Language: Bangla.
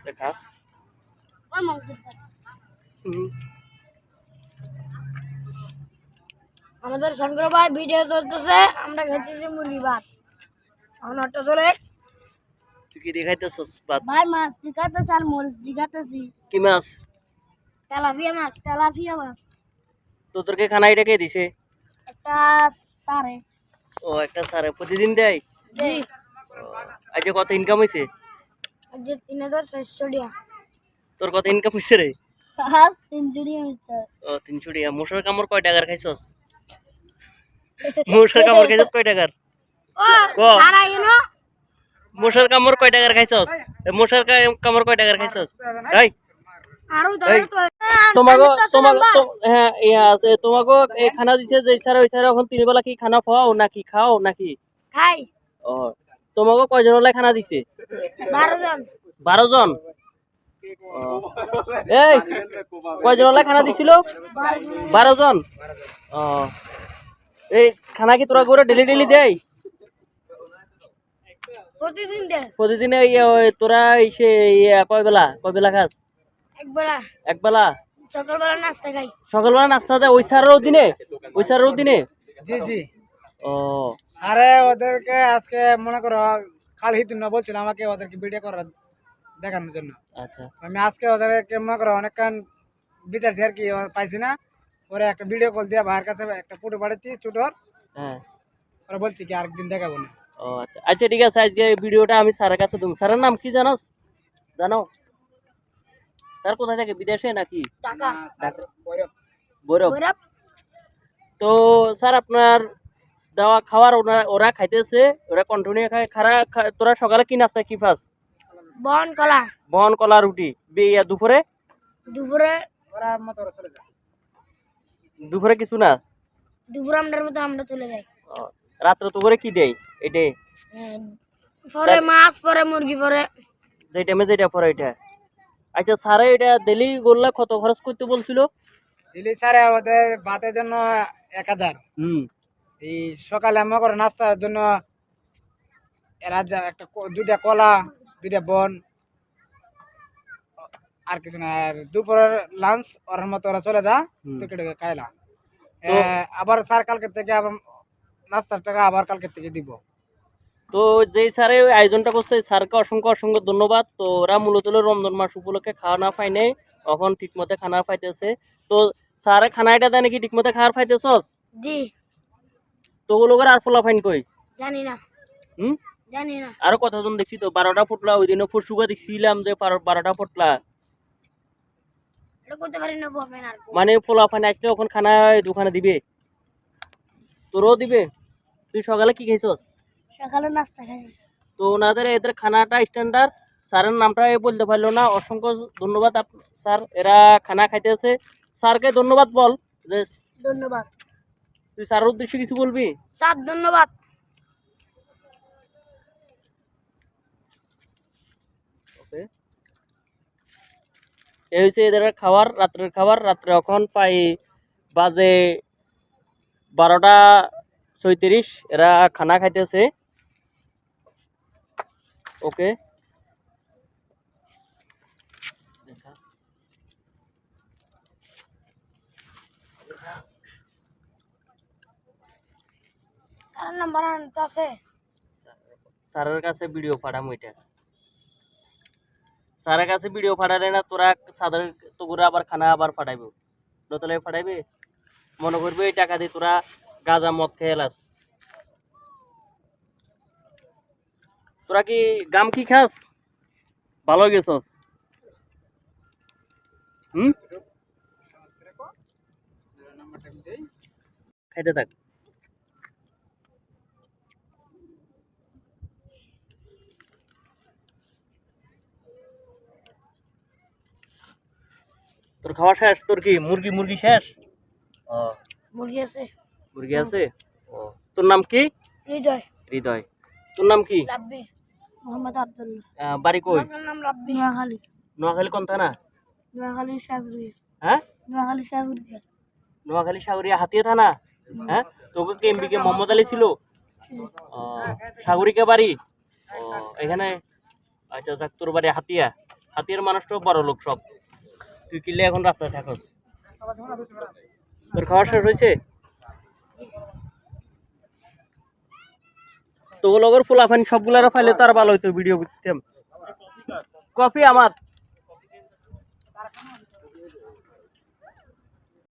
দেখা আমাদের শঙ্কর ভাই ভিডিও চলতেছে, আমরা খেতেছি মুরগি ভাত। এখন অটো চলে। তুই কি দেখাইতেছস ভাত? ভাই মাছ জিগাতেছি আর মরিচ জিগাতেছি। কি মাছ? তেলাপিয়া মাছ, তেলাপিয়া মাছ। তোদেরকে খানা এটা কে দিছে? একটা সারে ও একটা স্যারে প্রতিদিন দেয়? জি। আজ কত ইনকাম হয়েছে? আজ 3600 টাকা। তোর কত ইনকাম হয়েছে রে? 300 টাকা। ও 300 টাকা। মশার কামড় কয় টাকার খাইছস? মশার কামড় খাইছস কয় টাকার? ও সারা ইনো মশার কামড় কয় টাকার খাইছস? মশার কামড় কয় টাকার খাইছস? এই আরো ধরে তো তোমাগো হ্যাঁ ইয়া আছে তোমাগো এই খানা দিছে যে স্যার ওই স্যার এখন তিন বেলা কি খানা খাও নাকি খাও নাকি? খাই। ও তোমাগো কয়জন হলে খানা দিছে? 12 জন। 12 জন। ও এই কয়জন হলে খানা দিছিল? 12 জন। ও এই খানা কি তোরা করে ডেলি ডেলি দেয়? প্রতিদিন দে। প্রতিদিনে তোরা এসে কয় বেলা খাস? একবেলা। এক বেলা? সকালবেলা নাস্তা খাই। সকালবেলা নাস্তা দেয় ওই স্যারেরও দিনে? ওই স্যারেরও দিনে? জি জি। ও আরে ওদেরকে আজকে মনে করো কাল হিতুন না বলছিল আমাকে ওদেরকে ভিডিও করার দেখানোর জন্য। আচ্ছা আমি আজকে ওদেরকে মনে করো অনেকক্ষণ বিচারছি আর কি, পাইছি না। ওরা একটা ভিডিও কল দিয়ে ভাইয়ের কাছে একটা ফটো পাঠাচ্ছি ছোটোর। হ্যাঁ। ওরা বলছি কি আরেকদিন দেখাবো না। ও আচ্ছা আচ্ছা ঠিক আছে আজকে এই ভিডিওটা আমি স্যারের কাছে দেবো। স্যারের নাম কি জানোস? জানো? স্যার কোথায় থাকে? বিদেশে নাকি? টাকা। বৈরব। বৈরব। তো স্যার আপনার দেওয়া খাবার ওরা খাইতেছে, ওরা কন্টিনিউ খায়। তোরা সকালে কি নাস্তা কি ফাস? বন কলা। বন কলা রুটি। দুপুরে? দুপুরে ওরা মতো ওরা চলে যায়। দুপুরে কিছু না? দুপুরে আমরার মতো আমরা চলে যাই। ও, রাত্রে তো করে কি দেয় এটাই? পরে মাছ, পরে মুরগি, পরে যে টাইমে যেটা পরে এটা। আচ্ছা স্যারে এটা দিলি করলে কত খরচ করতে বলছিল? দিল্লি ছাড়ে আমাদের ভাতের জন্য 1000। এই সকালে মনে করো নাস্তার জন্য এরা একটা দুইটা কলা, দুইটা বন, আর কিছু না। আর দুপুরের লাঞ্চ ওর মতো ওরা চলে যা টিকিট খাইলা। আবার স্যার কালকে থেকে আবার নাস্তার টাকা আবার কালকে থেকে দিব। তো যেই স্যারে ওই আয়োজনটা করছে স্যারকে অসংখ্য অসংখ্য ধন্যবাদ। তো ওরা মূলত হলো রমজান মাস উপলক্ষে খাওয়া পাই নাই, এখন ঠিকমতো খানা পাইতেছে। তো স্যারে খানাটা দেয় নাকি ঠিকমতো খাওয়ার পাইতেছস? জি। তো ওগুলো করে আর পোলা ফাইন কই? জানি না। জানি না। আরো কতজন দেখছি তো 12টা ফুটলা, ওই দিনও ফুটসুগা দেখছিলাম যে 12টা ফুটলা। এটা করতে পারি না বলবেন আর। মানে পোলা ফাইন আসলে ওখান খানা দোকানে দিবে, তোরও দিবে। তুই সকালে কি খাইছস? সকালে নাস্তা খাই। তো ওনাদের এদের খানাটা স্ট্যান্ডার্ড। স্যারের নামটা বলতে পারলো না, অসংখ্য ধন্যবাদ স্যার। এরা খানা খাইতেছে, স্যারকে ধন্যবাদ বল। যে ধন্যবাদ। তুই স্যারের উদ্দেশ্যে কিছু বলবি? স্যার ধন্যবাদ। ওকে, এই হচ্ছে এদের খাবার, রাত্রের খাবার। রাত্রে এখন প্রায় বাজে 12টা 36। এরা খানা খাইতেছে। ওকে, স্যার নাম্বার আনতে আছে। স্যারের কাছে ভিডিও পাঠাম ওইটা। স্যারের কাছে ভিডিও পাঠালে না তোরা সাদের তো করে আবার খানা আবার পাঠাইব, নতলে পাঠাইবে। মনে করবে এই টাকা দিয়ে তোরা গাঁজা মদ খেয়ে এলাস। তোরা কি গাম কি খাস? ভালো গেছস? খাইতে থাক। তোর খাওয়া শেষ? তোর কি মুরগি শেষ? ও মুরগি আছে। মুরগি আছে। ও তোর নাম কি? হৃদয়। হৃদয়। তোর নাম কি? রাব্বি মোহাম্মদ আব্দুল্লাহ। বাড়ি কই? আমার নাম রাব্বি। নোয়াখালী। নোয়াখালী কোন থানা? নোয়াখালী সাগরিয়া। হ্যাঁ, নোয়াখালী সাগরিয়া। নোয়াখালী সাগরিয়া হাতিয়া থানা। হ্যাঁ, তোকে কে এমবি কে মোহাম্মদ আলী ছিল? সাগরিকা বাড়ি। ও এখানে। আচ্ছা যাক, তোর বাড়ি হাতিয়া। হাতিয়ার মানুষটা বড় লোক সব, তুই কিলে এখন রাস্তায় থাকস। তোর খাওয়া শেষ হয়েছে? তো লগর ফুলাফানি সবগুলারা ফাইলে তো আর ভালো হইতো ভিডিও করতাম। কফি আমার।